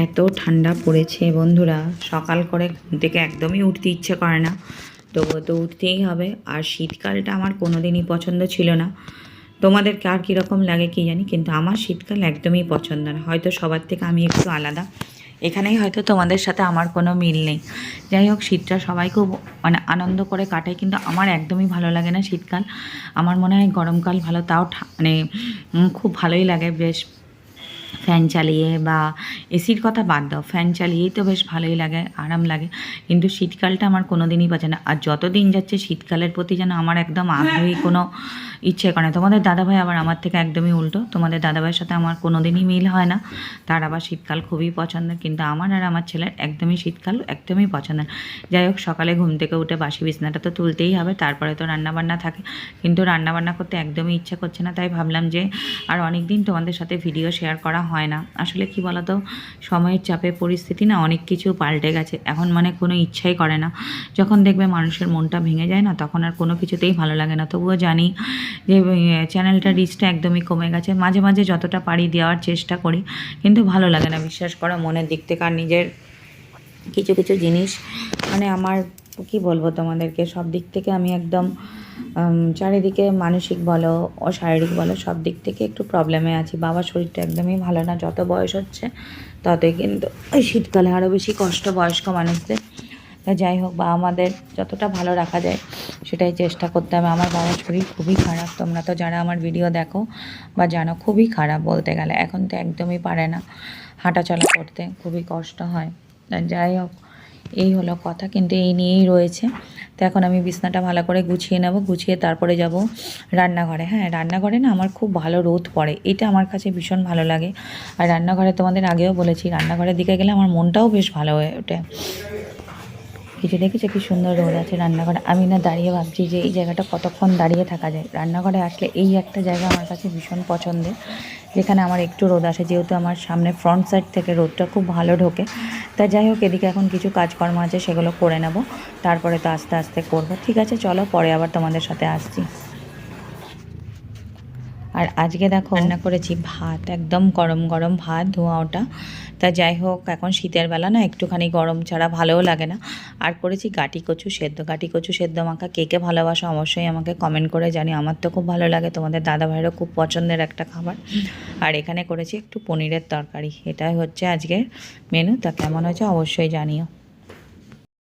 এত ঠান্ডা পড়েছে বন্ধুরা, সকাল করে ঘুম থেকে একদমই উঠতে ইচ্ছে করে না, তবুও তো উঠতেই হবে। আর শীতকালটা আমার কোনো দিনই পছন্দ ছিল না। তোমাদের কার কীরকম লাগে কি জানি, কিন্তু আমার শীতকাল একদমই পছন্দ না। হয়তো সবার থেকে আমি একটু আলাদা, এখানেই হয়তো তোমাদের সাথে আমার কোনো মিল নেই। যাই হোক, শীতটা সবাই খুব আনন্দ করে কাটায়, কিন্তু আমার একদমই ভালো লাগে না শীতকাল। আমার মনে হয় গরমকাল ভালো, তাও খুব ভালোই লাগে বেশ। ফ্যান চালিয়ে বা এসির কথা বাদ দাও, ফ্যান চালিয়েই তো বেশ ভালোই লাগে, আরাম লাগে। কিন্তু শীতকালটা আমার কোনো দিনই পছন্দ না। আর যত দিন যাচ্ছে শীতকালের প্রতি যেন আমার একদম আগ্রহী কোনো ইচ্ছে করে না। তোমাদের দাদাভাই আবার আমার থেকে একদমই উল্টো। তোমাদের দাদাভাইয়ের সাথে আমার কোনো দিনই মিল হয় না। তার আবার শীতকাল খুবই পছন্দের, কিন্তু আমার আর আমার ছেলের একদমই শীতকাল একদমই পছন্দ না। যাই হোক, সকালে ঘুম থেকে উঠে বাসি বিছনাটা তো তুলতেই হবে, তারপরে তো রান্নাবান্না থাকে। কিন্তু রান্নাবান্না করতে একদমই ইচ্ছা করছে না, তাই ভাবলাম যে আর অনেক দিন তোমাদের সাথে ভিডিও শেয়ার করা হয় না। আসলে কি বলতো, সময়ের চাপে পরিস্থিতি না অনেক কিছু পাল্টে গেছে এখন, কোনো ইচ্ছাই করে না। যখন দেখবে মানুষের মনটা ভেঙে যায় না, তখন আর কোনো কিছুতেই ভালো লাগে না। তবুও জানি যে চ্যানেলটার রিচটা একদমই কমে গেছে। মাঝে মাঝে যতটা পারি দেওয়ার চেষ্টা করি, কিন্তু ভালো লাগে না, বিশ্বাস করো। মনের দিক থেকে আর নিজের কিছু কিছু জিনিস আমার কি বলবো তোমাদেরকে, সব দিক থেকে আমি একদম চারিদিকে মানসিক বলো ও শারীরিক বলো, সব দিক থেকে একটু প্রবলেমে আছি। বাবার শরীরটা একদমই ভালো না। যত বয়স হচ্ছে ততই কিন্তু ওই শীতকালে আরও বেশি কষ্ট বয়স্ক মানুষদের। তা যাই হোক, বা আমাদের যতটা ভালো রাখা যায় সেটাই চেষ্টা করতে হবে। আমার বাবার শরীর খুবই খারাপ, তোমরা তো যারা আমার ভিডিও দেখো বা জানো, খুবই খারাপ বলতে গেলে। এখন তো একদমই পারে না হাঁটাচলা করতে, খুবই কষ্ট হয়। যাই হোক, এই হলো কথা, কিন্তু এই নিয়েই রয়েছে। তো এখন আমি বিছনাটা ভালো করে গুছিয়ে নেব, গুছিয়ে তারপরে যাব রান্নাঘরে। হ্যাঁ, রান্নাঘরে না আমার খুব ভালো রোদ পড়ে, এটা আমার কাছে ভীষণ ভালো লাগে। আর রান্নাঘরে তোমাদের আগেও বলেছি, রান্নাঘরের দিকে গেলে আমার মনটাও বেশ ভালো হয়ে ওঠে। কিছু দেখেছে কি সুন্দর রোদ আছে রান্নাঘরে। আমি না দাঁড়িয়ে ভাবছি যে এই জায়গাটা কতক্ষণ দাঁড়িয়ে থাকা যায়। রান্নাঘরে আসলে এই একটা জায়গা আমার কাছে ভীষণ পছন্দের, যেখানে আমার একটু রোদ আসে, যেহেতু আমার সামনে ফ্রন্ট সাইড থেকে রোদটা খুব ভালো ঢোকে। তা যাই হোক, এদিকে এখন কিছু কাজকর্ম আছে, সেগুলো করে নেব, তারপরে তো আস্তে আস্তে করবো। ঠিক আছে, চলো পরে আবার তোমাদের সাথে আসছি। আর আজকে দেখো রান্না করেছি ভাত, একদম গরম গরম ভাত, ধোঁয়া ওটা। তা যাই হোক, এখন শীতের বেলা না একটুখানি গরম ছাড়া ভালোও লাগে না। আর করেছি গাটি কচু সেদ্ধ। গাটি কচু সেদ্ধ মাখা কে কে ভালোবাসো অবশ্যই আমাকে কমেন্ট করে জানি। আমার তো খুব ভালো লাগে, তোমাদের দাদাভাইয়েরও খুব পছন্দের একটা খাবার। আর এখানে করেছি একটু পনিরের তরকারি। এটাই হচ্ছে আজকের মেনু। তা কেমন হয়েছে অবশ্যই জানিও।